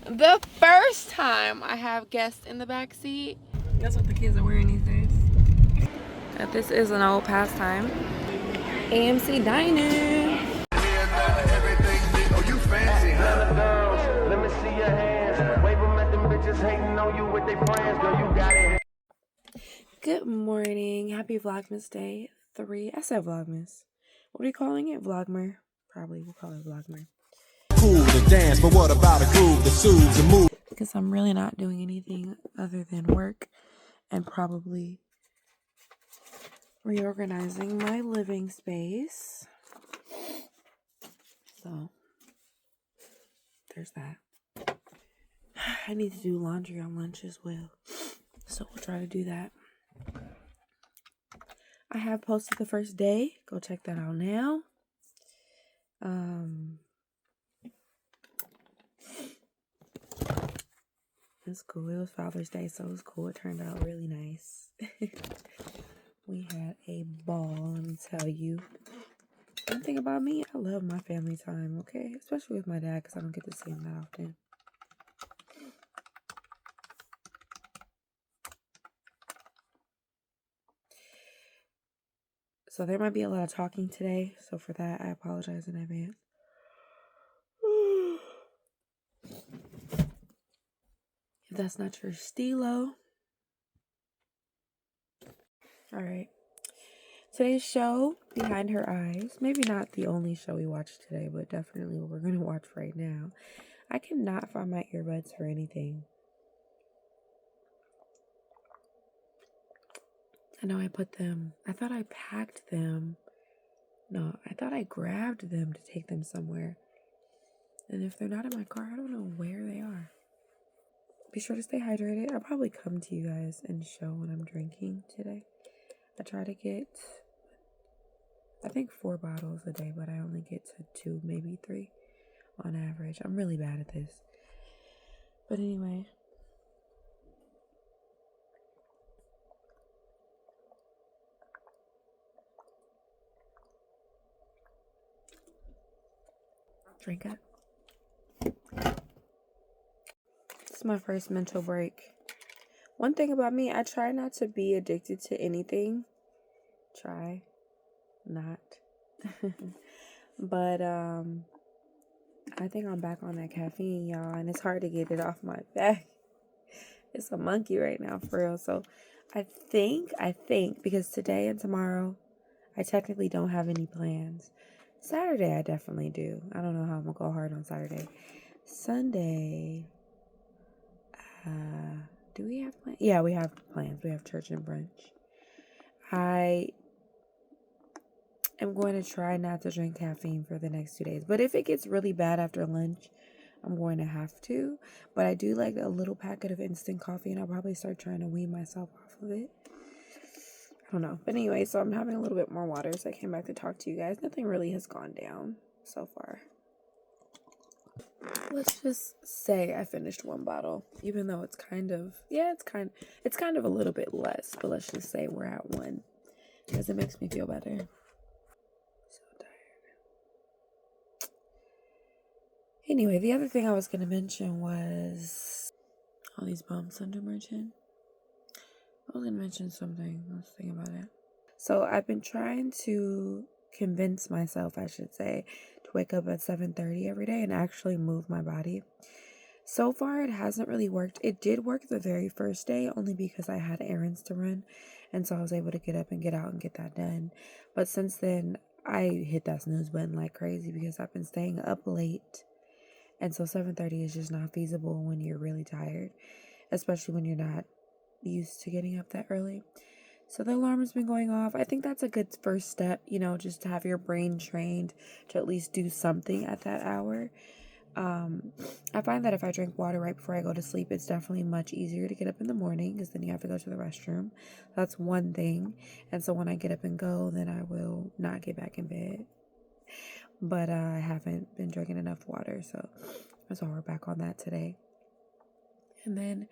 The first time I have guests in the back seat. That's what the kids are wearing these days. This is an old pastime. AMC Diner. Good morning. Happy Vlogmas Day 3. I said Vlogmas. What are we calling it? Vlogmer? Probably we'll call it Vlogmer. Cool to dance, but what about a groove that soothes and moves? Because I'm really not doing anything other than work and probably reorganizing my living space. So there's that. I need to do laundry on lunch as well. So we'll try to do that. I have posted the first day. Go check that out now. It's cool. It was Father's Day, so it was cool. It turned out really nice. We had a ball, let me tell you. One thing about me, I love my family time, okay? Especially with my dad, because I don't get to see him that often. So there might be a lot of talking today. So for that, I apologize in advance. If that's not your stilo. All right. Today's show, Behind Her Eyes. Maybe not the only show we watched today, but definitely what we're going to watch right now. I cannot find my earbuds for anything. I know I put them, I thought I packed them. No, I thought I grabbed them to take them somewhere. And if they're not in my car, I don't know where they are. Be sure to stay hydrated. I'll probably come to you guys and show when I'm drinking today. I try to get, I think 4 bottles a day, but I only get to 2, maybe 3 on average. I'm really bad at this. But anyway. Drink up. This is my first mental break. One thing about me, I try not to be addicted to anything. Try not. But I think I'm back on that caffeine, y'all, and it's hard to get it off my back. It's a monkey right now, for real. So I think, because today and tomorrow, I technically don't have any plans. Saturday, I definitely do. I don't know how I'm gonna go hard on Saturday. Sunday, do we have plans? Yeah, we have plans. We have church and brunch. I am going to try not to drink caffeine for the next 2 days. But if it gets really bad after lunch, I'm going to have to. But I do like a little packet of instant coffee, and I'll probably start trying to wean myself off of it. I don't know. But anyway, so I'm having a little bit more water, so I came back to talk to you guys. Nothing really has gone down so far. Let's just say I finished 1 bottle, even though it's kind of, it's kind of a little bit less, but let's just say we're at 1 because it makes me feel better. So tired. Anyway, the other thing I was going to mention was all these bumps under my chin. I was going to mention something. Let's think about it. So I've been trying to convince myself, I should say, to wake up at 7:30 every day and actually move my body. So far, it hasn't really worked. It did work the very first day, only because I had errands to run, and so I was able to get up and get out and get that done. But since then, I hit that snooze button like crazy because I've been staying up late, and so 7:30 is just not feasible when you're really tired, especially when you're not used to getting up that early. So the alarm has been going off. I think that's a good first step, just to have your brain trained to at least do something at that hour. I find that if I drink water right before I go to sleep, it's definitely much easier to get up in the morning because then you have to go to the restroom. That's one thing. And so when I get up and go, then I will not get back in bed. But I haven't been drinking enough water, so that's why we're back on that today. And then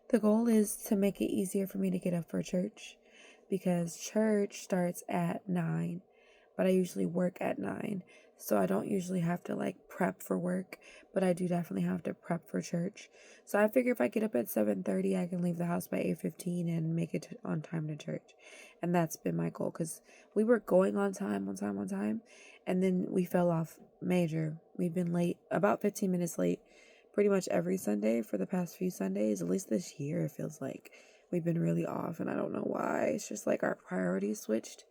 the goal is to make it easier for me to get up for church, because church starts at 9, but I usually work at 9. So I don't usually have to like prep for work, but I do definitely have to prep for church. So I figure if I get up at 7:30, I can leave the house by 8:15 and make it on time to church. And that's been my goal, because we were going on time, and then we fell off major. We've been late, about 15 minutes late, pretty much every Sunday for the past few Sundays. At least this year, it feels like we've been really off, and I don't know why. It's just like our priorities switched.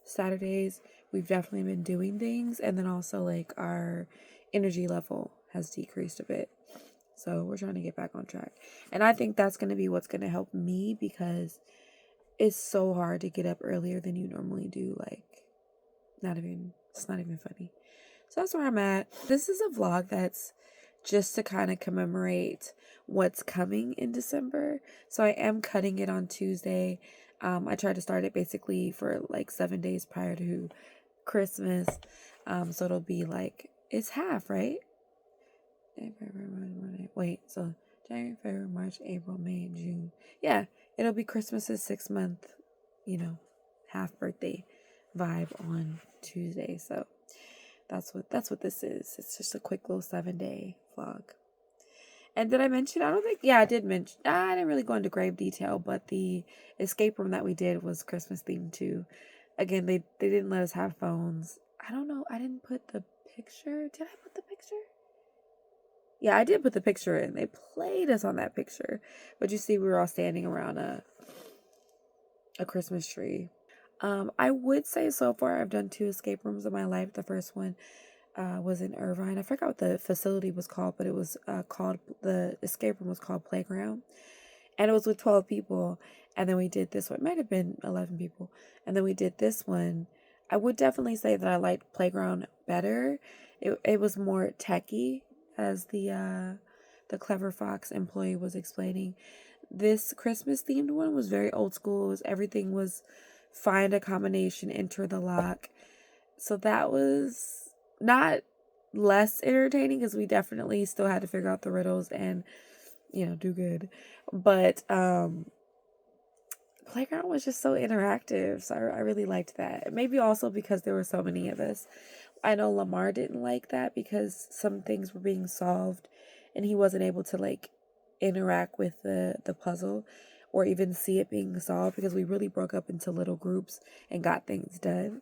Saturdays, we've definitely been doing things, and then also like our energy level has decreased a bit. So we're trying to get back on track. And I think that's going to be what's going to help me, because it's so hard to get up earlier than you normally do. Like, it's not even funny. So that's where I'm at. This is a vlog that's just to kind of commemorate what's coming in December. So I am cutting it on Tuesday. I tried to start it basically for like 7 days prior to Christmas. So it'll be like, it's half, right? Wait, so January, February, March, April, May, June. Yeah, it'll be Christmas's 6-month, half birthday vibe on Tuesday. So that's what this is. It's just a quick little 7-day vlog. And did I mention? I don't think. Yeah, I did mention. I didn't really go into grave detail, but the escape room that we did was Christmas themed too. Again, they didn't let us have phones. I don't know. I didn't put the picture. Did I put the picture? Yeah, I did put the picture in. They played us on that picture. But you see, we were all standing around a Christmas tree. I would say so far I've done 2 escape rooms in my life. The first one was in Irvine. I forgot what the facility was called, but it was the escape room was called Playground. And it was with 12 people. And then we did this one. It might have been 11 people. And then we did this one. I would definitely say that I liked Playground better. It was more techy, as the Clever Fox employee was explaining. This Christmas themed one was very old school. Everything was find a combination, enter the lock. So that was not less entertaining, because we definitely still had to figure out the riddles and do good. But Playground was just so interactive, so I really liked that. Maybe also because there were so many of us. I know Lamar didn't like that because some things were being solved and he wasn't able to like interact with the puzzle or even see it being solved, because we really broke up into little groups and got things done.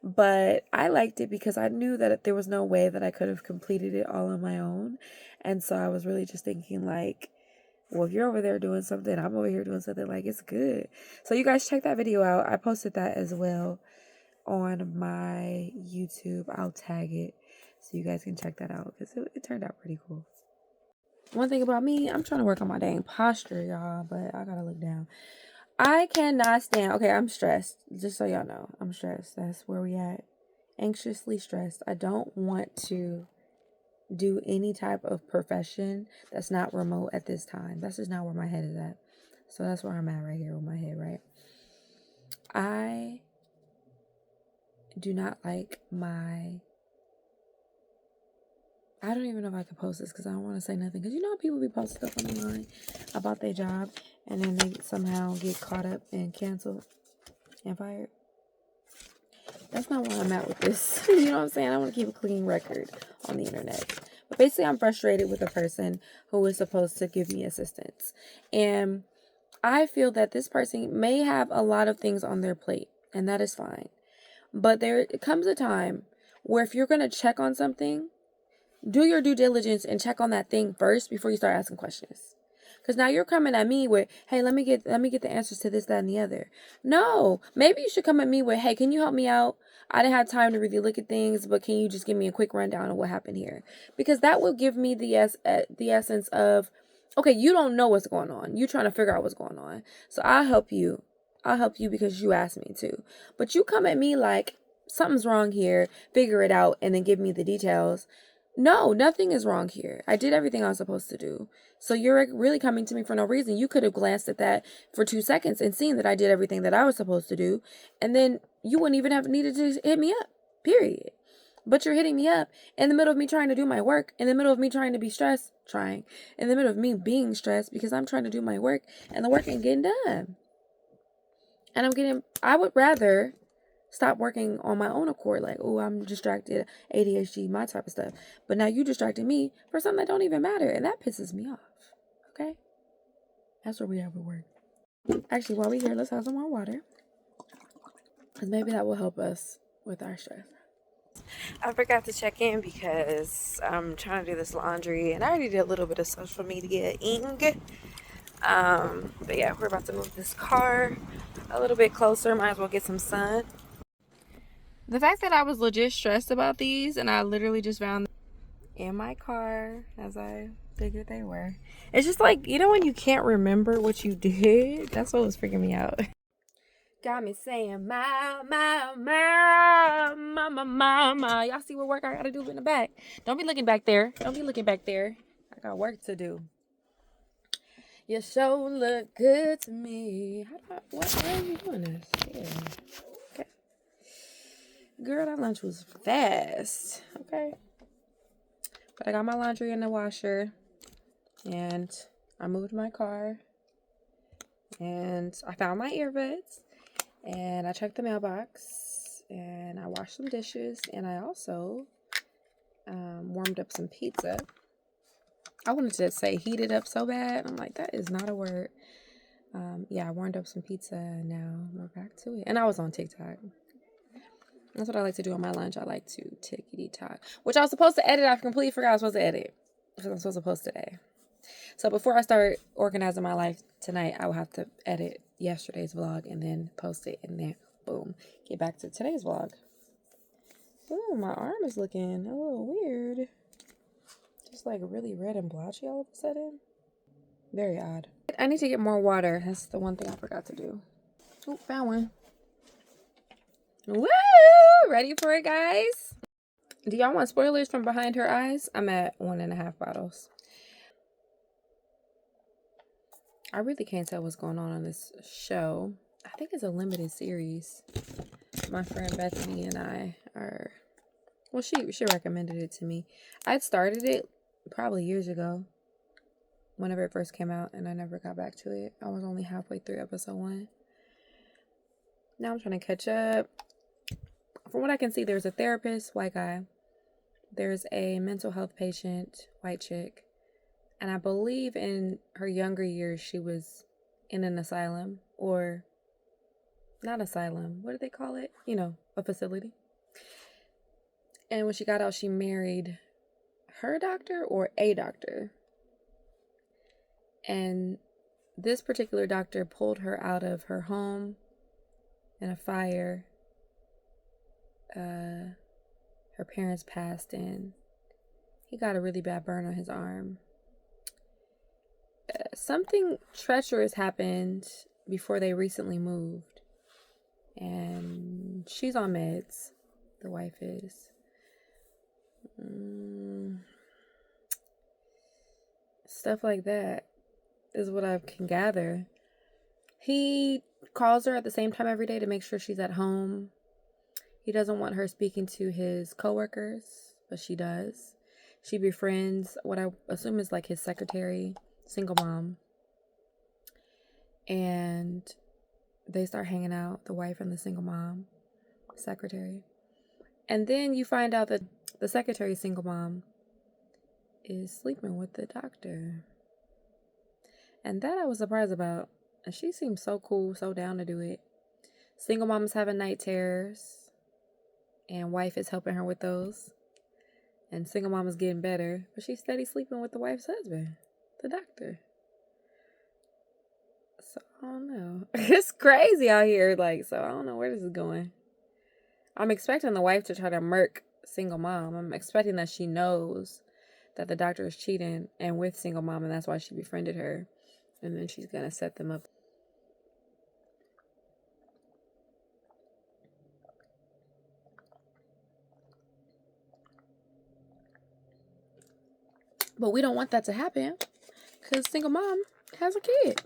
But I liked it because I knew that there was no way that I could have completed it all on my own. And so I was really just thinking like, well, if you're over there doing something, I'm over here doing something, like, it's good. So you guys check that video out. I posted that as well on my YouTube. I'll tag it so you guys can check that out, because it turned out pretty cool. One thing about me, I'm trying to work on my dang posture, y'all, but I gotta look down. I cannot stand. Okay, I'm stressed. Just so y'all know, I'm stressed. That's where we at. Anxiously stressed. I don't want to do any type of profession that's not remote at this time. That's just not where my head is at. So that's where I'm at right here with my head, right? I do not like I don't even know if I can post this because I don't want to say nothing. Because people be posting stuff online about their job and then they somehow get caught up and canceled and fired. That's not where I'm at with this. You know what I'm saying? I want to keep a clean record on the internet. But basically, I'm frustrated with a person who is supposed to give me assistance. And I feel that this person may have a lot of things on their plate, and that is fine. But there comes a time where if you're going to check on something, do your due diligence and check on that thing first before you start asking questions. Because now you're coming at me with, hey, let me get the answers to this, that, and the other. No, maybe you should come at me with, hey, can you help me out? I didn't have time to really look at things, but can you just give me a quick rundown of what happened here? Because that will give me the essence of, okay, you don't know what's going on. You're trying to figure out what's going on. So I'll help you. I'll help you because you asked me to. But you come at me like, something's wrong here, figure it out, and then give me the details. No, nothing is wrong here. I did everything I was supposed to do. So you're really coming to me for no reason. You could have glanced at that for 2 seconds and seen that I did everything that I was supposed to do. And then you wouldn't even have needed to hit me up, period. But you're hitting me up in the middle of me trying to do my work, in the middle of me trying to be stressed, in the middle of me being stressed because I'm trying to do my work and the work ain't getting done. And I would rather stop working on my own accord. Like, oh, I'm distracted, ADHD, my type of stuff. But now you distracted me for something that don't even matter. And that pisses me off. Okay? That's where we are with work. Actually, while we're here, let's have some more water. Because maybe that will help us with our stress. I forgot to check in because I'm trying to do this laundry. And I already did a little bit of social media-ing. But yeah, we're about to move this car a little bit closer. Might as well get some sun. The fact that I was legit stressed about these and I literally just found them in my car as I figured they were. It's just like, you know when you can't remember what you did? That's what was freaking me out. Got me saying, my. Y'all see what work I gotta do in the back. Don't be looking back there. Don't be looking back there. I got work to do. You sure look good to me. Why are you doing this? Yeah. Okay. Girl, that lunch was fast. Okay. But I got my laundry in the washer. And I moved my car. And I found my earbuds. And I checked the mailbox. And I washed some dishes. And I also warmed up some pizza. I wanted to say heated up so bad. I'm like, that is not a word. Yeah, I warmed up some pizza and now we're back to it. And I was on TikTok. That's what I like to do on my lunch. I like to tickety-tock. Which I was supposed to edit. I completely forgot I was supposed to edit. Because I'm supposed to post today. So before I start organizing my life tonight, I will have to edit yesterday's vlog and then post it. And then, boom, get back to today's vlog. Ooh, my arm is looking a little weird. Just like really red and blotchy all of a sudden. Very odd. I need to get more water. That's the one thing I forgot to do. Oh, found one. Woo! Ready for it, guys? Do y'all want spoilers from behind her eyes? I'm at 1.5 bottles. I really can't tell what's going on this show. I think it's a limited series. My friend Bethany and I are... Well, she recommended it to me. I'd started it probably years ago. Whenever it first came out, and I never got back to it. I was only halfway through episode 1. Now I'm trying to catch up. From what I can see, there's a therapist, white guy. There's a mental health patient, white chick. And I believe in her younger years, she was in an asylum. Or, not asylum. What do they call it? You know, a facility. And when she got out, she married her doctor or a doctor. And this particular doctor pulled her out of her home in a fire. Her parents passed and he got a really bad burn on his arm. Something treacherous happened before they recently moved. And she's on meds. The wife is. Stuff like that is what I can gather. He calls her at the same time every day to make sure she's at home. He doesn't want her speaking to his coworkers, but she does. She befriends what I assume is like his secretary, single mom. And they start hanging out, the wife and the single mom, secretary. And then you find out that the secretary, single mom, is sleeping with the doctor. And that I was surprised about. And she seems so cool, so down to do it. Single mom is having night terrors. And wife is helping her with those. And single mom is getting better. But she's steady sleeping with the wife's husband, the doctor. So, I don't know. It's crazy out here. Like, so I don't know where this is going. I'm expecting the wife to try to murk single mom. I'm expecting that she knows that the doctor is cheating and with single mom. And that's why she befriended her. And then she's going to set them up. But we don't want that to happen because single mom has a kid.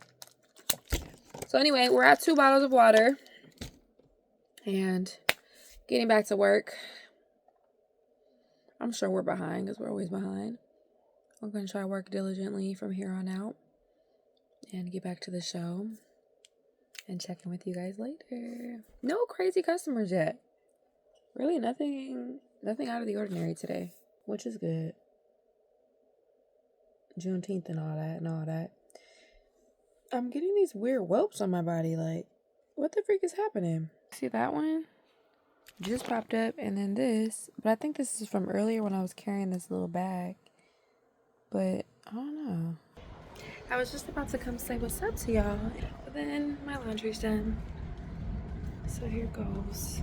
So anyway, we're at 2 bottles of water and getting back to work. I'm sure we're behind because we're always behind. I'm going to try to work diligently from here on out and get back to the show. and check in with you guys later. No crazy customers yet. Really nothing out of the ordinary today, which is good. Juneteenth and all that. I'm getting these weird whelps on my body. Like, what the freak is happening? See that one? Just popped up, and then this. But I think this is from earlier when I was carrying this little bag. But I don't know. I was just about to come say what's up to y'all, but then my laundry's done. So here goes.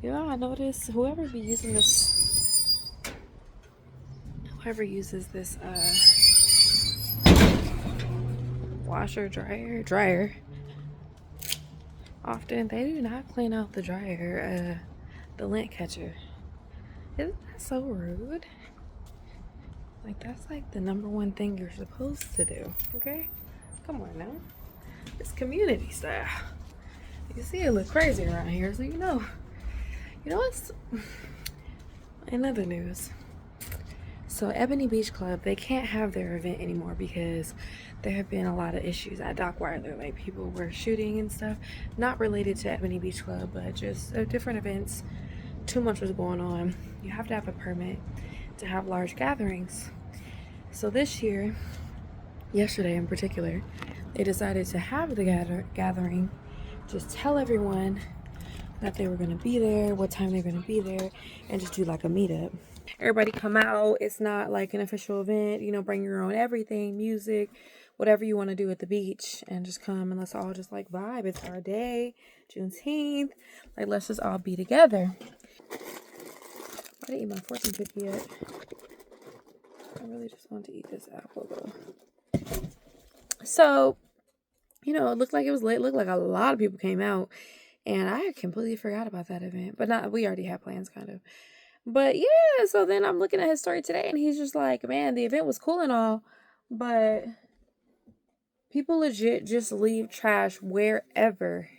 Yeah, I noticed whoever uses this washer dryer often, they do not clean out the dryer, the lint catcher. Isn't that so rude? Like, that's like the number one thing you're supposed to do, okay? Come on now. It's community style. You see it look crazy around here, so you know what's in other news. So Ebony Beach Club, they can't have their event anymore because there have been a lot of issues at Dockweiler. Like, people were shooting and stuff, not related to Ebony Beach Club, but just different events. Too much was going on. You have to have a permit to have large gatherings. So this year, yesterday in particular, they decided to have the gathering, just tell everyone that they were going to be there, what time they're going to be there, and just do like a meetup. Everybody come out. It's not like an official event, you know, bring your own everything, music, whatever you want to do at the beach, and just come and let's all just like vibe. It's our day, Juneteenth. Like, let's just all be together. I didn't eat my fortune cookie yet. I really just want to eat this apple though. So, you know, it looked like it was lit. It looked like a lot of people came out, and I completely forgot about that event. But we already had plans, kind of. But yeah, so then I'm looking at his story today, and he's just like, man, the event was cool and all, but people legit just leave trash wherever,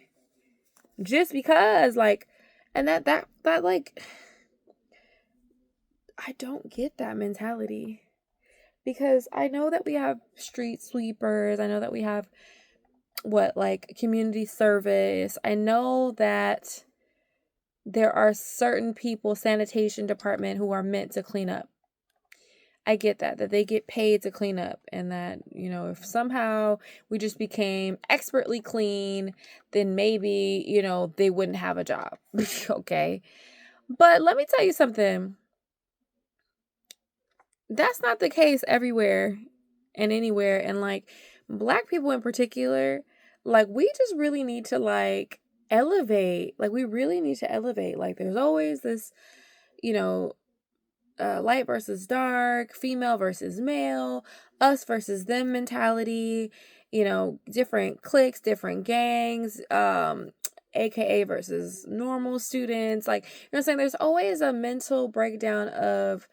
just because, like, and that like, I don't get that mentality, because I know that we have street sweepers. I know that we have like community service. I know that there are certain people, sanitation department, who are meant to clean up. I get that they get paid to clean up, and that, you know, if somehow we just became expertly clean, then maybe, you know, they wouldn't have a job. Okay. But let me tell you something. That's not the case everywhere and anywhere. And like, Black people in particular, like, we just really need to like elevate. Like, we really need to elevate. Like, there's always this, you know, light versus dark, female versus male, us versus them mentality, you know, different cliques, different gangs, AKA versus normal students. Like, you know what I'm saying? There's always a mental breakdown of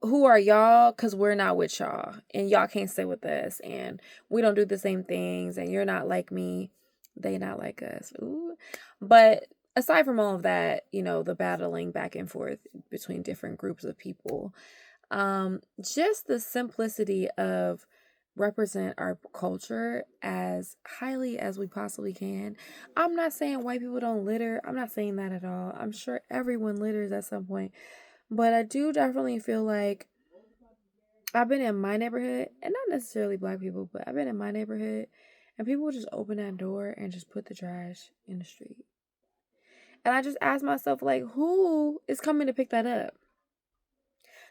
who are y'all, because we're not with y'all, and y'all can't stay with us, and we don't do the same things, and you're not like me, they not like us. Ooh. But aside from all of that, you know, the battling back and forth between different groups of people, just the simplicity of represent our culture as highly as we possibly can. I'm not saying white people don't litter. I'm not saying that at all. I'm sure everyone litters at some point. But I do definitely feel like I've been in my neighborhood, and not necessarily Black people, but I've been in my neighborhood, and people will just open that door and just put the trash in the street. And I just ask myself, like, who is coming to pick that up?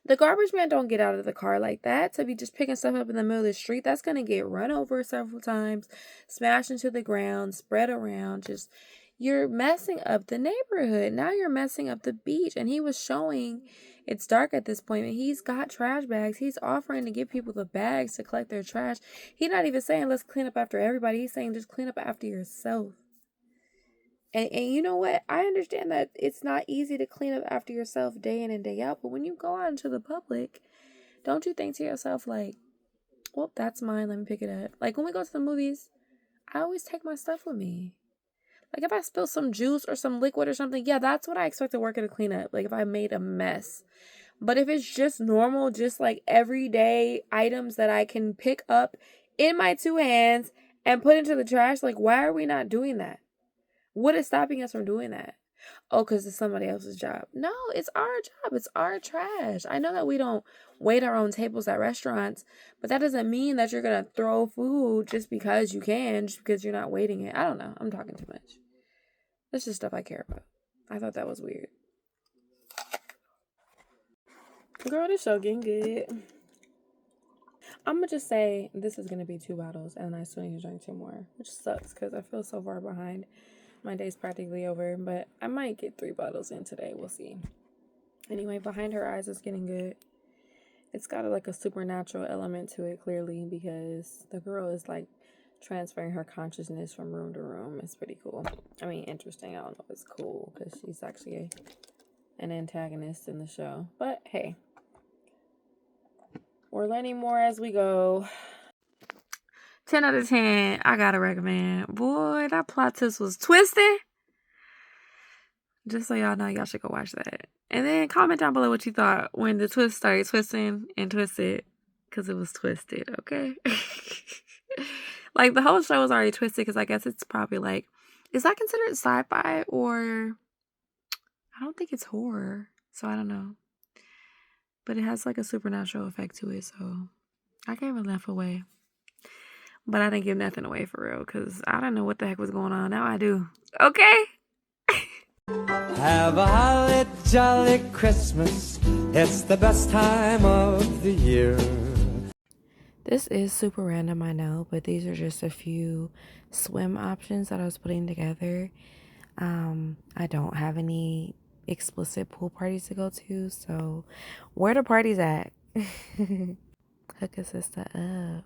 The garbage man don't get out of the car like that to be just picking stuff up in the middle of the street. That's going to get run over several times, smashed into the ground, spread around. Just, you're messing up the neighborhood. Now you're messing up the beach. And he was showing, it's dark at this point, and he's got trash bags. He's offering to give people the bags to collect their trash. He's not even saying, let's clean up after everybody. He's saying, just clean up after yourself. And you know what? I understand that it's not easy to clean up after yourself day in and day out, but when you go out into the public, don't you think to yourself, like, well, that's mine, let me pick it up. Like, when we go to the movies, I always take my stuff with me. Like, if I spill some juice or some liquid or something, yeah, that's what I expect a worker to clean up. Like, if I made a mess. But if it's just normal, just like everyday items that I can pick up in my two hands and put into the trash, like, why are we not doing that? What is stopping us from doing that? Oh, because it's somebody else's job. No, it's our job. It's our trash. I know that we don't wait our own tables at restaurants, but that doesn't mean that you're going to throw food just because you can, just because you're not waiting it. I don't know. I'm talking too much. That's just stuff I care about. I thought that was weird. Girl, this show getting good. I'm going to just say this is going to be 2 bottles, and I still need to drink 2 more, which sucks because I feel so far behind. My day's practically over, but I might get 3 bottles in today. We'll see. Anyway, Behind Her Eyes is getting good. It's got like a supernatural element to it, clearly, because the girl is like transferring her consciousness from room to room. It's pretty cool. I mean, interesting. I don't know if it's cool because she's actually an antagonist in the show. But hey, we're learning more as we go. 10 out of 10. I gotta recommend. Boy, that plot twist was twisted. Just so y'all know, y'all should go watch that. And then comment down below what you thought when the twist started twisting and twisted. Because it was twisted, okay? Like, the whole show was already twisted because I guess it's probably like... Is that considered sci-fi or... I don't think it's horror. So I don't know. But it has like a supernatural effect to it. So I gave enough away. But I didn't give nothing away for real. Because I don't know what the heck was going on. Now I do. Okay? Have a holly jolly Christmas. It's the best time of the year. This is super random, I know, but these are just a few swim options that I was putting together. I don't have any explicit pool parties to go to, so where the parties at? Hook a sister up.